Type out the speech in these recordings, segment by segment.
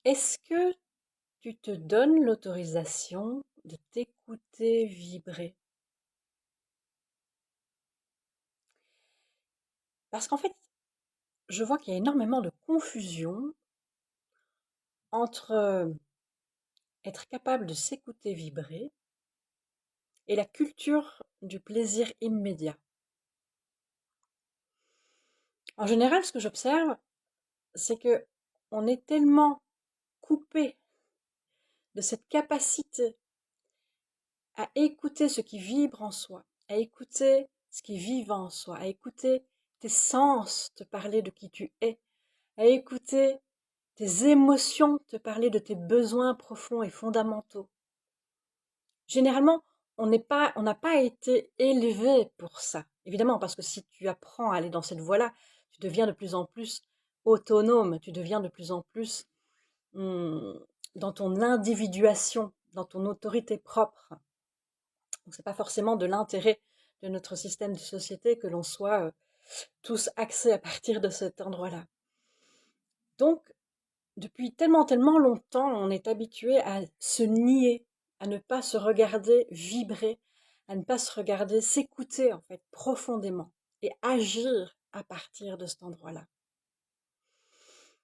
Est-ce que tu te donnes l'autorisation de t'écouter vibrer? Parce qu'en fait, je vois qu'il y a énormément de confusion entre être capable de s'écouter vibrer et la culture du plaisir immédiat. En général, ce que j'observe, c'est que on est tellement coupé de cette capacité à écouter ce qui vibre en soi, à écouter ce qui est vivant en soi, à écouter tes sens te parler de qui tu es, à écouter tes émotions te parler de tes besoins profonds et fondamentaux. Généralement, on n'a pas été élevé pour ça. Évidemment, parce que si tu apprends à aller dans cette voie-là, tu deviens de plus en plus autonome, tu deviens de plus en plus hum, dans ton individuation, dans ton autorité propre. Donc, c'est pas forcément de l'intérêt de notre système de société que l'on soit tous axés à partir de cet endroit-là. Donc, depuis tellement longtemps, on est habitué à se nier, à ne pas se regarder vibrer, à ne pas se regarder s'écouter en fait profondément et agir à partir de cet endroit-là.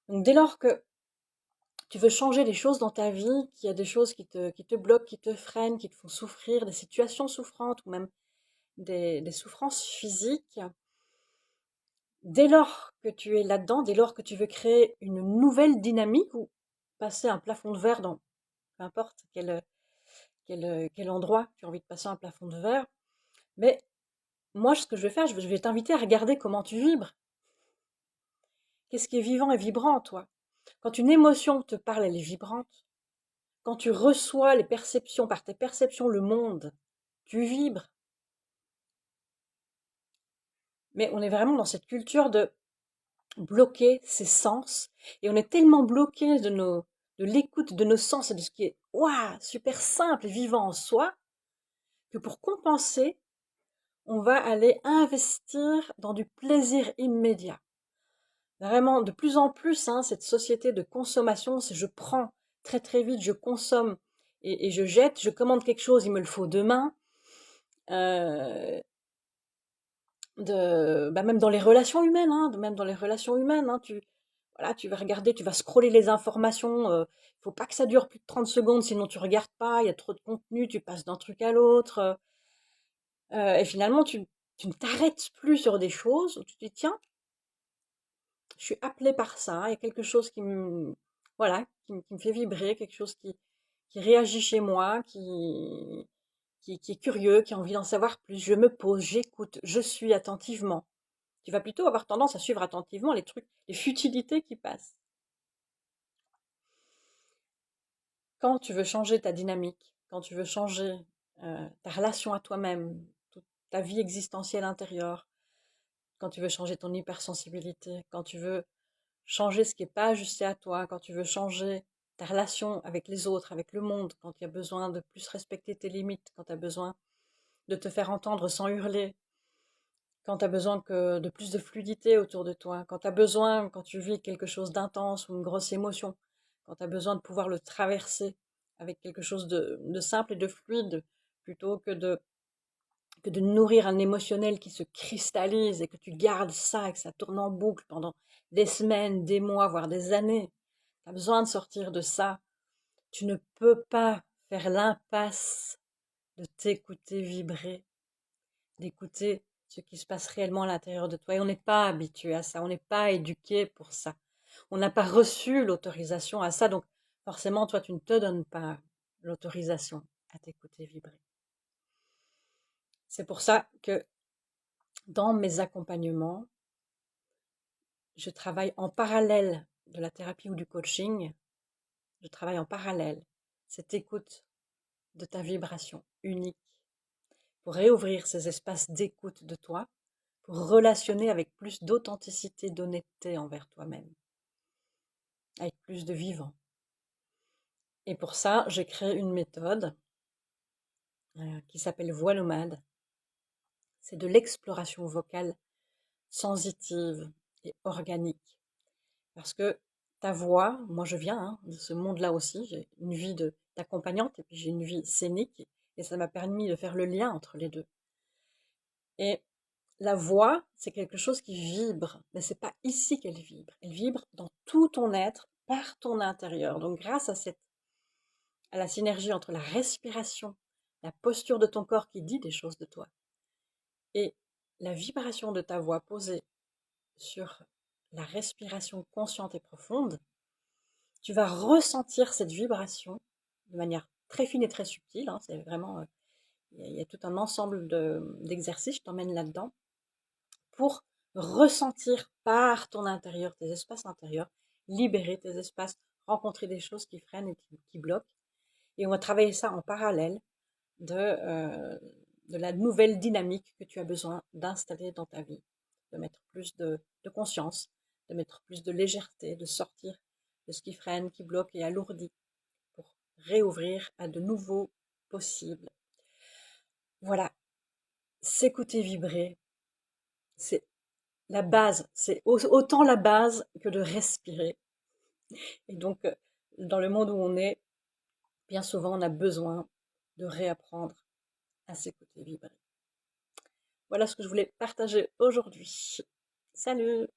Donc dès lors que tu veux changer les choses dans ta vie, qu'il y a des choses qui te bloquent, qui te freinent, qui te font souffrir, des situations souffrantes ou même des souffrances physiques, dès lors que tu es là-dedans, dès lors que tu veux créer une nouvelle dynamique ou passer un plafond de verre dans peu importe quel endroit tu as envie de passer un plafond de verre. Mais moi, ce que je vais faire, je vais t'inviter à regarder comment tu vibres. Qu'est-ce qui est vivant et vibrant en toi? Quand une émotion te parle, elle est vibrante. Quand tu reçois les perceptions, par tes perceptions, le monde, tu vibres. Mais on est vraiment dans cette culture de bloquer ses sens. Et on est tellement bloqué de l'écoute de nos sens et de ce qui est super simple et vivant en soi, que pour compenser, on va aller investir dans du plaisir immédiat. Vraiment, de plus en plus, hein, cette société de consommation, c'est je prends très vite, je consomme et je jette, je commande quelque chose, il me le faut demain. Euh, même dans les relations humaines, hein, même dans les relations humaines, hein, voilà, tu vas regarder, tu vas scroller les informations. Il faut pas que ça dure plus de 30 secondes, sinon tu regardes pas. Il y a trop de contenu, tu passes d'un truc à l'autre. Et finalement, tu ne t'arrêtes plus sur des choses où tu te dis, tiens, je suis appelée par ça, il y a quelque chose voilà, qui me fait vibrer, quelque chose qui réagit chez moi, qui est curieux, qui a envie d'en savoir plus. Je me pose, j'écoute, je suis attentivement. Tu vas plutôt avoir tendance à suivre attentivement les trucs, les futilités qui passent. Quand tu veux changer ta dynamique, quand tu veux changer ta relation à toi-même, toute ta vie existentielle intérieure, quand tu veux changer ton hypersensibilité, quand tu veux changer ce qui n'est pas ajusté à toi, quand tu veux changer ta relation avec les autres, avec le monde, quand il y a besoin de plus respecter tes limites, quand tu as besoin de te faire entendre sans hurler, quand tu as besoin de plus de fluidité autour de toi, quand tu as besoin, quand tu vis quelque chose d'intense ou une grosse émotion, quand tu as besoin de pouvoir le traverser avec quelque chose de simple et de fluide, plutôt que de nourrir un émotionnel qui se cristallise et que tu gardes ça et que ça tourne en boucle pendant des semaines, des mois, voire des années. Tu as besoin de sortir de ça. Tu ne peux pas faire l'impasse de t'écouter vibrer, d'écouter ce qui se passe réellement à l'intérieur de toi. Et on n'est pas habitué à ça, on n'est pas éduqué pour ça. On n'a pas reçu l'autorisation à ça, donc forcément, toi, tu ne te donnes pas l'autorisation à t'écouter vibrer. C'est pour ça que dans mes accompagnements, je travaille en parallèle de la thérapie ou du coaching, je travaille en parallèle cette écoute de ta vibration unique pour réouvrir ces espaces d'écoute de toi, pour relationner avec plus d'authenticité, d'honnêteté envers toi-même, avec plus de vivant. Et pour ça, j'ai créé une méthode qui s'appelle Voix nomade. C'est de l'exploration vocale sensitive et organique. Parce que ta voix, moi je viens de ce monde-là aussi, j'ai une vie d'accompagnante et puis j'ai une vie scénique et ça m'a permis de faire le lien entre les deux. Et la voix, c'est quelque chose qui vibre, mais c'est pas ici qu'elle vibre. Elle vibre dans tout ton être, par ton intérieur. Donc grâce à la synergie entre la respiration, la posture de ton corps qui dit des choses de toi, et la vibration de ta voix posée sur la respiration consciente et profonde, tu vas ressentir cette vibration de manière très fine et très subtile. C'est vraiment, il y a tout un ensemble d'exercices, je t'emmène là-dedans, pour ressentir par ton intérieur, tes espaces intérieurs, libérer tes espaces, rencontrer des choses qui freinent et qui bloquent. Et on va travailler ça en parallèle de la nouvelle dynamique que tu as besoin d'installer dans ta vie, de mettre plus de conscience, de mettre plus de légèreté, de sortir de ce qui freine, qui bloque et alourdit pour réouvrir à de nouveaux possibles. Voilà, s'écouter vibrer, c'est la base, c'est autant la base que de respirer. Et donc, dans le monde où on est, bien souvent, on a besoin de réapprendre à s'écouter vibrer. Voilà ce que je voulais partager aujourd'hui. Salut!